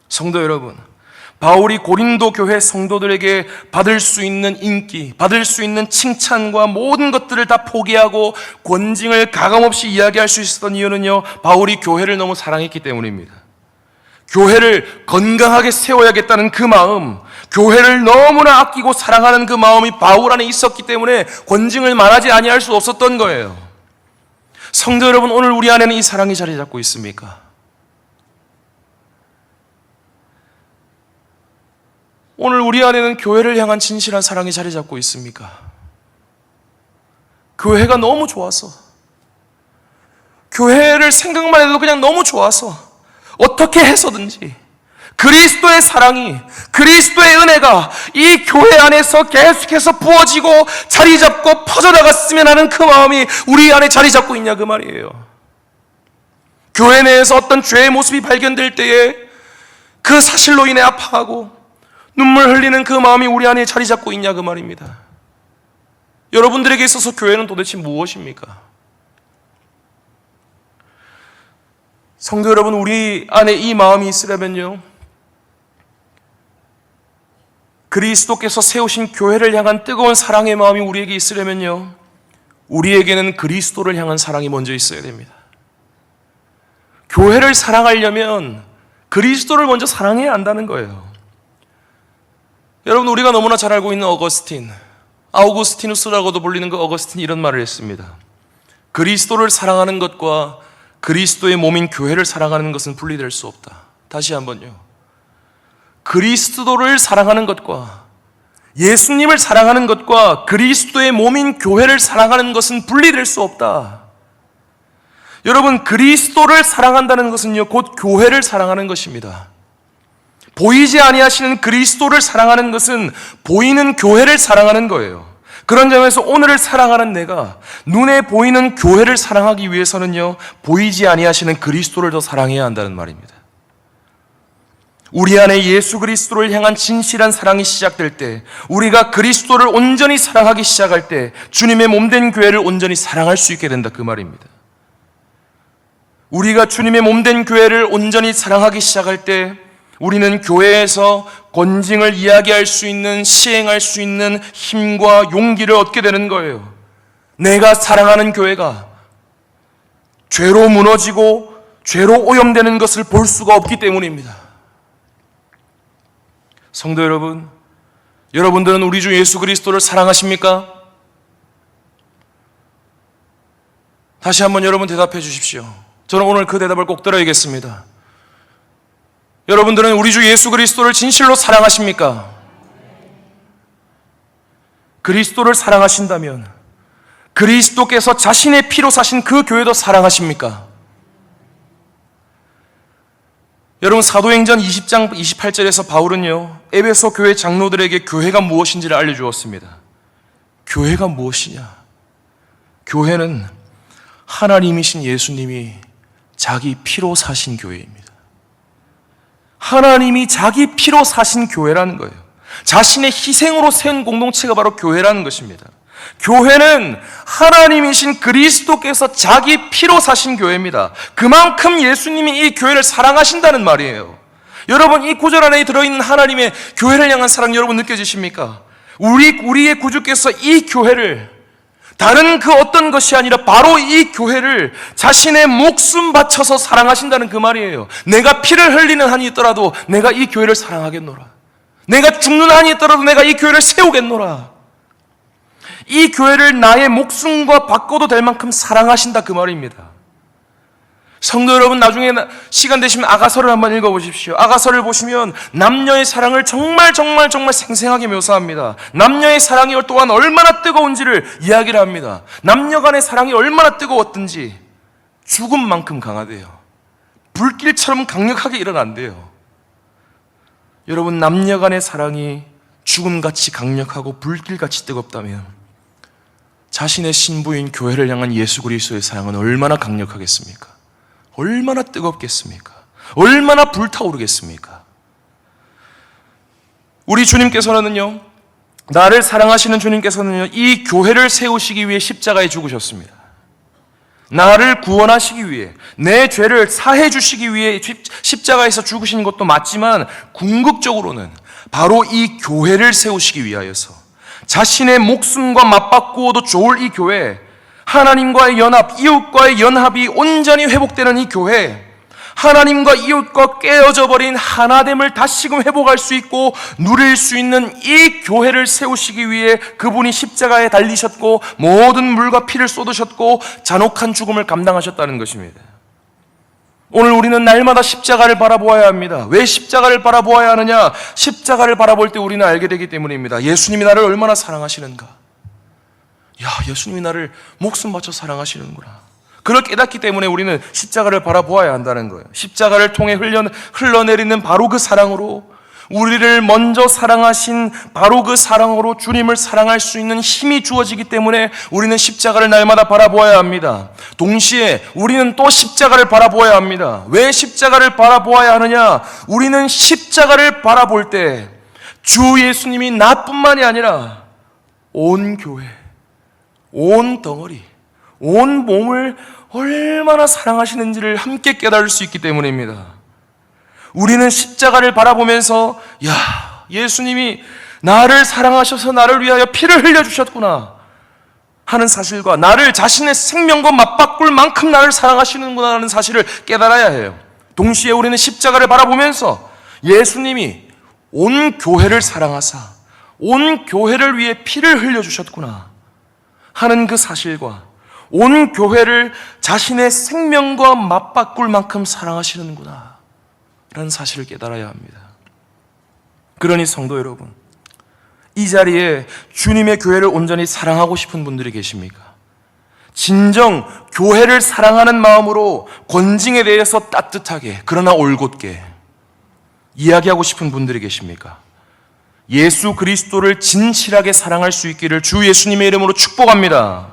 성도 여러분, 바울이 고린도 교회 성도들에게 받을 수 있는 인기, 받을 수 있는 칭찬과 모든 것들을 다 포기하고 권징을 가감없이 이야기할 수 있었던 이유는요, 바울이 교회를 너무 사랑했기 때문입니다. 교회를 건강하게 세워야겠다는 그 마음, 교회를 너무나 아끼고 사랑하는 그 마음이 바울 안에 있었기 때문에 권징을 말하지 아니할 수 없었던 거예요. 성도 여러분, 오늘 우리 안에는 이 사랑이 자리 잡고 있습니까? 오늘 우리 안에는 교회를 향한 진실한 사랑이 자리 잡고 있습니까? 교회가 너무 좋아서, 교회를 생각만 해도 그냥 너무 좋아서 어떻게 해서든지 그리스도의 사랑이, 그리스도의 은혜가 이 교회 안에서 계속해서 부어지고 자리 잡고 퍼져나갔으면 하는 그 마음이 우리 안에 자리 잡고 있냐 그 말이에요. 교회 내에서 어떤 죄의 모습이 발견될 때에 그 사실로 인해 아파하고 눈물 흘리는 그 마음이 우리 안에 자리 잡고 있냐 그 말입니다. 여러분들에게 있어서 교회는 도대체 무엇입니까? 성도 여러분, 우리 안에 이 마음이 있으려면요, 그리스도께서 세우신 교회를 향한 뜨거운 사랑의 마음이 우리에게 있으려면요, 우리에게는 그리스도를 향한 사랑이 먼저 있어야 됩니다. 교회를 사랑하려면 그리스도를 먼저 사랑해야 한다는 거예요. 여러분, 우리가 너무나 잘 알고 있는 어거스틴, 아우구스티누스라고도 불리는 그 어거스틴이 이런 말을 했습니다. 그리스도를 사랑하는 것과 그리스도의 몸인 교회를 사랑하는 것은 분리될 수 없다. 다시 한번요. 그리스도를 사랑하는 것과 예수님을 사랑하는 것과 그리스도의 몸인 교회를 사랑하는 것은 분리될 수 없다. 여러분, 그리스도를 사랑한다는 것은요, 곧 교회를 사랑하는 것입니다. 보이지 아니하시는 그리스도를 사랑하는 것은 보이는 교회를 사랑하는 거예요. 그런 점에서 오늘을 사랑하는 내가 눈에 보이는 교회를 사랑하기 위해서는요, 보이지 아니하시는 그리스도를 더 사랑해야 한다는 말입니다. 우리 안에 예수 그리스도를 향한 진실한 사랑이 시작될 때, 우리가 그리스도를 온전히 사랑하기 시작할 때 주님의 몸된 교회를 온전히 사랑할 수 있게 된다 그 말입니다. 우리가 주님의 몸된 교회를 온전히 사랑하기 시작할 때 우리는 교회에서 권징을 이야기할 수 있는, 시행할 수 있는 힘과 용기를 얻게 되는 거예요. 내가 사랑하는 교회가 죄로 무너지고 죄로 오염되는 것을 볼 수가 없기 때문입니다. 성도 여러분, 여러분들은 우리 주 예수 그리스도를 사랑하십니까? 다시 한번 여러분 대답해 주십시오. 저는 오늘 그 대답을 꼭 들어야겠습니다. 여러분들은 우리 주 예수 그리스도를 진실로 사랑하십니까? 그리스도를 사랑하신다면 그리스도께서 자신의 피로 사신 그 교회도 사랑하십니까? 여러분, 사도행전 20장 28절에서 바울은요, 에베소 교회 장로들에게 교회가 무엇인지를 알려주었습니다. 교회가 무엇이냐? 교회는 하나님이신 예수님이 자기 피로 사신 교회입니다. 하나님이 자기 피로 사신 교회라는 거예요. 자신의 희생으로 세운 공동체가 바로 교회라는 것입니다. 교회는 하나님이신 그리스도께서 자기 피로 사신 교회입니다. 그만큼 예수님이 이 교회를 사랑하신다는 말이에요. 여러분, 이 구절 안에 들어있는 하나님의 교회를 향한 사랑 여러분 느껴지십니까? 우리의 구주께서 이 교회를 다른 그 어떤 것이 아니라 바로 이 교회를 자신의 목숨 바쳐서 사랑하신다는 그 말이에요. 내가 피를 흘리는 한이 있더라도 내가 이 교회를 사랑하겠노라. 내가 죽는 한이 있더라도 내가 이 교회를 세우겠노라. 이 교회를 나의 목숨과 바꿔도 될 만큼 사랑하신다, 그 말입니다. 성도 여러분, 나중에 시간 되시면 아가서를 한번 읽어보십시오. 아가서를 보시면 남녀의 사랑을 정말 생생하게 묘사합니다. 남녀의 사랑이 또한 얼마나 뜨거운지를 이야기를 합니다. 남녀 간의 사랑이 얼마나 뜨거웠든지 죽음만큼 강하대요. 불길처럼 강력하게 일어난대요. 여러분, 남녀 간의 사랑이 죽음같이 강력하고 불길같이 뜨겁다면 자신의 신부인 교회를 향한 예수 그리스도의 사랑은 얼마나 강력하겠습니까? 얼마나 뜨겁겠습니까? 얼마나 불타오르겠습니까? 우리 주님께서는요, 나를 사랑하시는 주님께서는요, 이 교회를 세우시기 위해 십자가에 죽으셨습니다. 나를 구원하시기 위해, 내 죄를 사해 주시기 위해 십자가에서 죽으신 것도 맞지만 궁극적으로는 바로 이 교회를 세우시기 위하여서 자신의 목숨과 맞바꾸어도 좋을 이 교회, 하나님과의 연합, 이웃과의 연합이 온전히 회복되는 이 교회, 하나님과 이웃과 깨어져 버린 하나됨을 다시금 회복할 수 있고 누릴 수 있는 이 교회를 세우시기 위해 그분이 십자가에 달리셨고 모든 물과 피를 쏟으셨고 잔혹한 죽음을 감당하셨다는 것입니다. 오늘 우리는 날마다 십자가를 바라보아야 합니다. 왜 십자가를 바라보아야 하느냐? 십자가를 바라볼 때 우리는 알게 되기 때문입니다. 예수님이 나를 얼마나 사랑하시는가? 야, 예수님이 나를 목숨 바쳐 사랑하시는구나. 그걸 깨닫기 때문에 우리는 십자가를 바라보아야 한다는 거예요. 십자가를 통해 흘러내리는 바로 그 사랑으로, 우리를 먼저 사랑하신 바로 그 사랑으로 주님을 사랑할 수 있는 힘이 주어지기 때문에 우리는 십자가를 날마다 바라보아야 합니다. 동시에 우리는 또 십자가를 바라보아야 합니다. 왜 십자가를 바라보아야 하느냐? 우리는 십자가를 바라볼 때 주 예수님이 나뿐만이 아니라 온 교회, 온 덩어리, 온 몸을 얼마나 사랑하시는지를 함께 깨달을 수 있기 때문입니다. 우리는 십자가를 바라보면서 야, 예수님이 나를 사랑하셔서 나를 위하여 피를 흘려주셨구나 하는 사실과 나를 자신의 생명과 맞바꿀 만큼 나를 사랑하시는구나 하는 사실을 깨달아야 해요. 동시에 우리는 십자가를 바라보면서 예수님이 온 교회를 사랑하사 온 교회를 위해 피를 흘려주셨구나 하는 그 사실과 온 교회를 자신의 생명과 맞바꿀 만큼 사랑하시는구나 라는 사실을 깨달아야 합니다. 그러니 성도 여러분, 이 자리에 주님의 교회를 온전히 사랑하고 싶은 분들이 계십니까? 진정 교회를 사랑하는 마음으로 권징에 대해서 따뜻하게 그러나 올곧게 이야기하고 싶은 분들이 계십니까? 예수 그리스도를 진실하게 사랑할 수 있기를 주 예수님의 이름으로 축복합니다.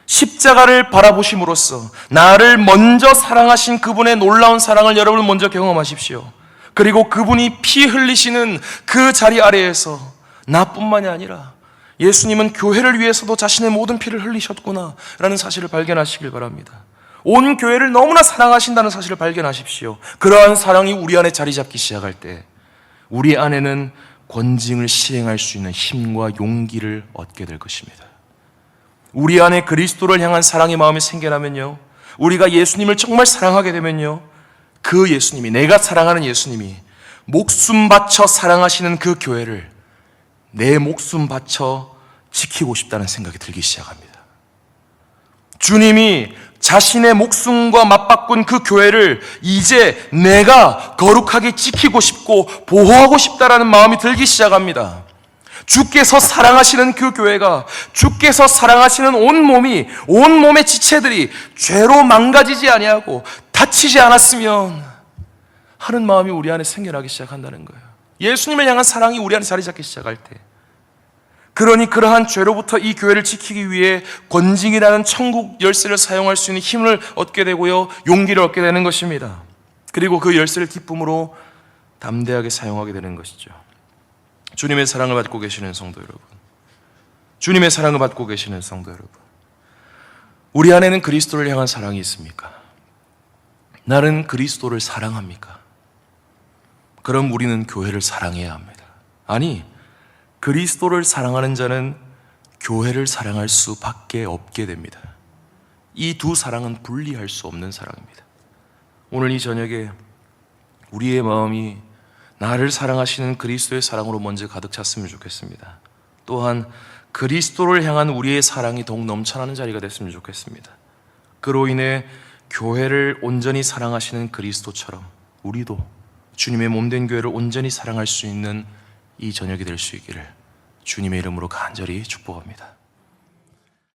십자가를 바라보심으로써 나를 먼저 사랑하신 그분의 놀라운 사랑을 여러분 먼저 경험하십시오. 그리고 그분이 피 흘리시는 그 자리 아래에서 나뿐만이 아니라 예수님은 교회를 위해서도 자신의 모든 피를 흘리셨구나 라는 사실을 발견하시길 바랍니다. 온 교회를 너무나 사랑하신다는 사실을 발견하십시오. 그러한 사랑이 우리 안에 자리 잡기 시작할 때 우리 안에는 권징을 실행할 수 있는 힘과 용기를 얻게 될 것입니다. 우리 안에 그리스도를 향한 사랑의 마음이 생겨나면요, 우리가 예수님을 정말 사랑하게 되면요, 그 예수님이, 내가 사랑하는 예수님이 목숨 바쳐 사랑하시는 그 교회를 내 목숨 바쳐 지키고 싶다는 생각이 들기 시작합니다. 주님이 자신의 목숨과 맞바꾼 그 교회를 이제 내가 거룩하게 지키고 싶고 보호하고 싶다라는 마음이 들기 시작합니다. 주께서 사랑하시는 그 교회가, 주께서 사랑하시는 온 몸의 지체들이 죄로 망가지지 아니하고 다치지 않았으면 하는 마음이 우리 안에 생겨나기 시작한다는 거예요. 예수님을 향한 사랑이 우리 안에 자리 잡기 시작할 때, 그러니 그러한 죄로부터 이 교회를 지키기 위해 권징이라는 천국 열쇠를 사용할 수 있는 힘을 얻게 되고요, 용기를 얻게 되는 것입니다. 그리고 그 열쇠를 기쁨으로 담대하게 사용하게 되는 것이죠. 주님의 사랑을 받고 계시는 성도 여러분, 주님의 사랑을 받고 계시는 성도 여러분, 우리 안에는 그리스도를 향한 사랑이 있습니까? 나는 그리스도를 사랑합니까? 그럼 우리는 교회를 사랑해야 합니다. 아니, 그리스도를 사랑하는 자는 교회를 사랑할 수밖에 없게 됩니다. 이 두 사랑은 분리할 수 없는 사랑입니다. 오늘 이 저녁에 우리의 마음이 나를 사랑하시는 그리스도의 사랑으로 먼저 가득 찼으면 좋겠습니다. 또한 그리스도를 향한 우리의 사랑이 더욱 넘쳐나는 자리가 됐으면 좋겠습니다. 그로 인해 교회를 온전히 사랑하시는 그리스도처럼 우리도 주님의 몸된 교회를 온전히 사랑할 수 있는 이 저녁이 될 수 있기를 주님의 이름으로 간절히 축복합니다.